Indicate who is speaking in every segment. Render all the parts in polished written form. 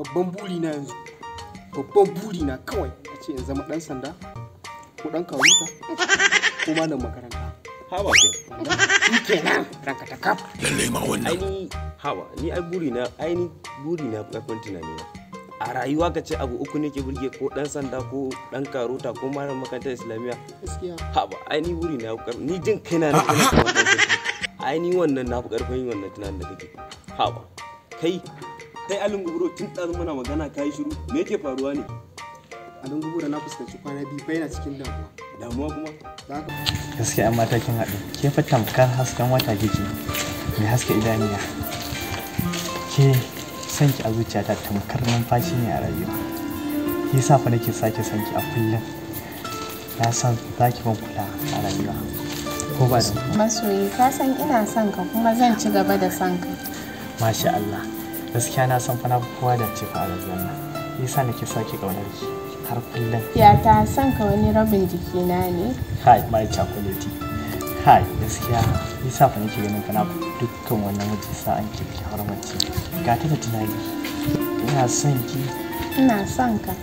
Speaker 1: babban buri na yanzu, babban buri na kawai a ce in zama dan sanda ko dan karuta ko malam makaranta.
Speaker 2: Hawa kai.
Speaker 1: Shi kenan ranka ta kaf.
Speaker 3: Lalle ma wannan.
Speaker 2: Ai hawa ni ai buri na karfin tunani na. A rayuwa ka ce abu uku ne ke burge ko dan sanda ko dan karota ko malam makarantar islamiyya.
Speaker 1: Gaskiya.
Speaker 2: Hawa ai ni buri na ni jin kaina na kana kamar dan sarki. Ai ni wannan na fi karfin wannan tunanin da kake. Hawa kai alin guburo tun ɗazu muna magana kai shiru me yake faruwa ne?
Speaker 1: Alin guburo na fuskanci kwana biyu fa yana cikin damuwa.
Speaker 2: Damuwa kuma?
Speaker 4: Gaskiya an mata kin haɗu. Ke fa tamkar hasken wata kike. Mai haske idaniya. Ke san ki a zuciyata tamkar numfashi ne a rayuwa. Shi yasa fa nake sake san ki a kullum. Na san za ki ban kula a rayuwa. Ko ba da
Speaker 5: masoyi ka san ina son ka kuma zan ci gaba da son ka.
Speaker 4: Masha Allah. Gaskiya na san fa na kowa da ce fa a rayuwar nan. Shi yasa nake sake kaunar ki har kullum.
Speaker 5: Ya ta son ka wani rabin jikina ne.
Speaker 4: Hai mai chocolate. Hai gaskiya yasa fa nake ganin fa na dukkan wannan waje sa an ki har mace. Ga ta da tunani. Ina son ki.
Speaker 5: Ina son ka.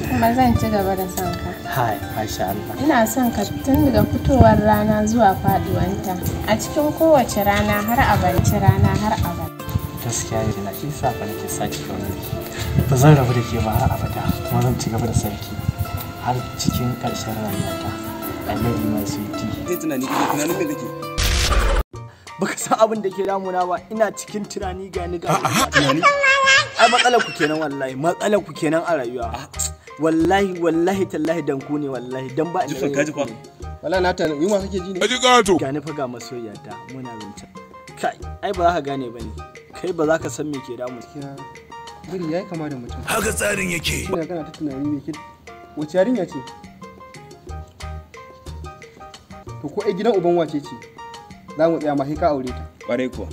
Speaker 5: Kuma zan ci gaba da son ka.
Speaker 4: Hai, masha Allah.
Speaker 5: Ina son ka tun daga fitowar rana zuwa faduwanta. A cikin kowace rana har abanci rana har abada.
Speaker 4: Gaskiya ne na shi sa fa nake saki kaunar ki. Ba zan rabu da ke ba har abada kuma zan ci gaba da sarki har cikin ƙarshen rayuwata. I love you my sweetie.
Speaker 2: Kai tunanin me kake?
Speaker 1: Baka san abin da ke damuna ba, ina cikin tunani ga ni ga tunani. Ai matsalar ku kenan wallahi, matsalar ku kenan a rayuwa. Wallahi tallahi dan ku ne wallahi dan ba
Speaker 2: Jifan kaji fa.
Speaker 1: Wallahi na tana yunwa kake ji ne?
Speaker 3: Kaji gato.
Speaker 1: Ga ni fa ga masoyiyata muna zance. Kai, ai ba za ka gane bane. Kai ba za ka san me ke damu. Biri yayi kama da mutum.
Speaker 3: Haka tsarin yake.
Speaker 1: Ina kana ta tunani me ke wace yarinya ce? To ko ai gidan uban wace ce? Za mu tsaya ma sai ka aure ta.
Speaker 2: Kwarai kuwa.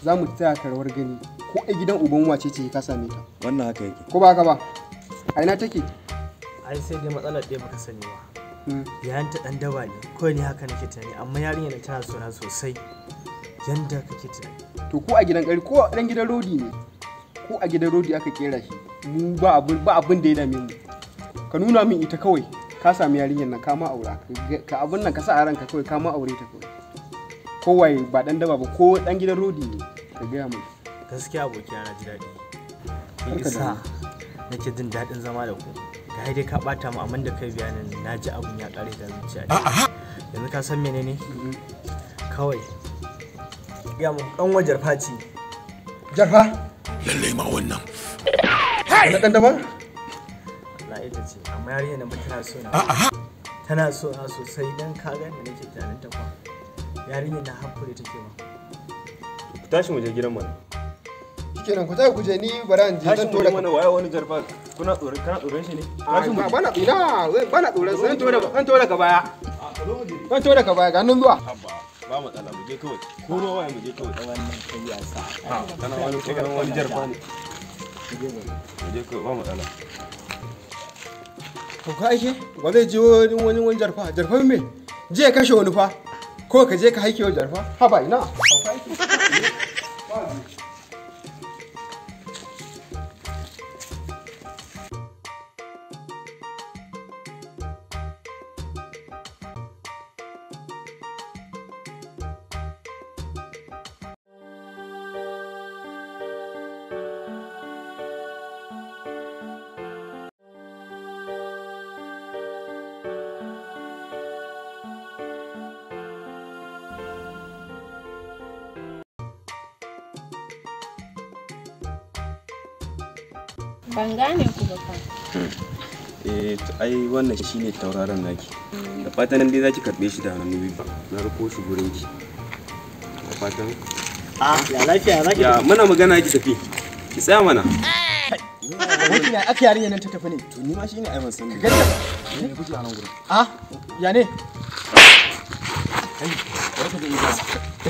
Speaker 1: Za mu tsaya karwar gani ko ai gidan uban wace ce ka same ta.
Speaker 2: Wannan haka yake.
Speaker 1: Ko ba haka ba? A ina take?
Speaker 4: Ai sai dai matsalar ɗaya baka sani ba. Yayan ta dan daba ne. Kawai ni haka nake tunani amma yarinyar tana so na sosai. Yanda kake tunani.
Speaker 1: To ko a gidan ƙari ko a ɗan gidan rodi ne. Ko a gidan rodi aka kera shi. Mu ba abin da ya dame mu. Ka nuna min ita kawai. Ka sami yarinyar nan ka ma aura. Ka abin nan ka sa a ranka kawai ka ma aure ta kawai. Kowai ba ɗan daba ba ko ɗan gidan rodi ne. Ka gaya min.
Speaker 4: Gaskiya abokina na ji daɗi. Isa nake jin daɗin zama da ku. Ga dai ka ɓata mu amma da kai bayanin na ji abun ya ƙare da zuciya. Yanzu ka san menene? Kawai ya mu ɗan wajar faci.
Speaker 1: Jarfa?
Speaker 3: Lalle ma wannan.
Speaker 1: Na ɗan daba?
Speaker 4: Na ita ce amma yarinya nan tana so na. Tana so na sosai dan ka ga da nake tunanin ta fa. Yarinya na hankuri take ba.
Speaker 2: Ku tashi mu je gidan mu.
Speaker 1: Kenan ku tafi ku je ni bara in je zan tora
Speaker 2: mana waye wani jarfa kana tsoron shi ne?
Speaker 1: Bana tsoron zan tora ka baya. Zan tora ka baya ga nan zuwa.
Speaker 2: Ba matsala mu je kawai. Ko ruwa waye mu je kawai. Wannan kai ya sa. Kana wani jarfa ne. Mu je kawai ba matsala.
Speaker 1: To ka aike ba zai je wani jarfa me? Je kashe wani fa. Ko ka je ka haike wa jarfa? Haba ina.
Speaker 5: Ban gane ku ba fa.
Speaker 2: Ai wannan shine tauraron naki. Da fatan dai zaki karbe shi da hannu biyu. Na riko shi gurin ki. Da fatan
Speaker 1: Ya lafiya zaki.
Speaker 2: ya muna magana ki tafi. Ki tsaya mana.
Speaker 1: Wani ne aka yarinya nan ta tafi ne.
Speaker 2: To ni ma shine ai ban sani.
Speaker 1: Ganta.
Speaker 2: Ne kuke a nan gurin.
Speaker 1: Ya ne?
Speaker 2: Barka da ida.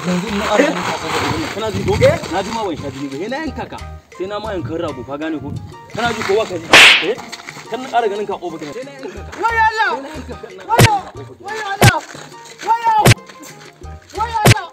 Speaker 2: Yanzu in na ƙara ganin ka kana ji ko? Na ji ma ban sha jini ba. Sai na yanka ka. Sai na ma yankan rago ka gane ko? Kana ji kowa ka ji. Kan na ƙara ganin ka ƙofa ka. Sai na yanka ka.
Speaker 1: Wai Allah! Wai Allah! Wai Allah!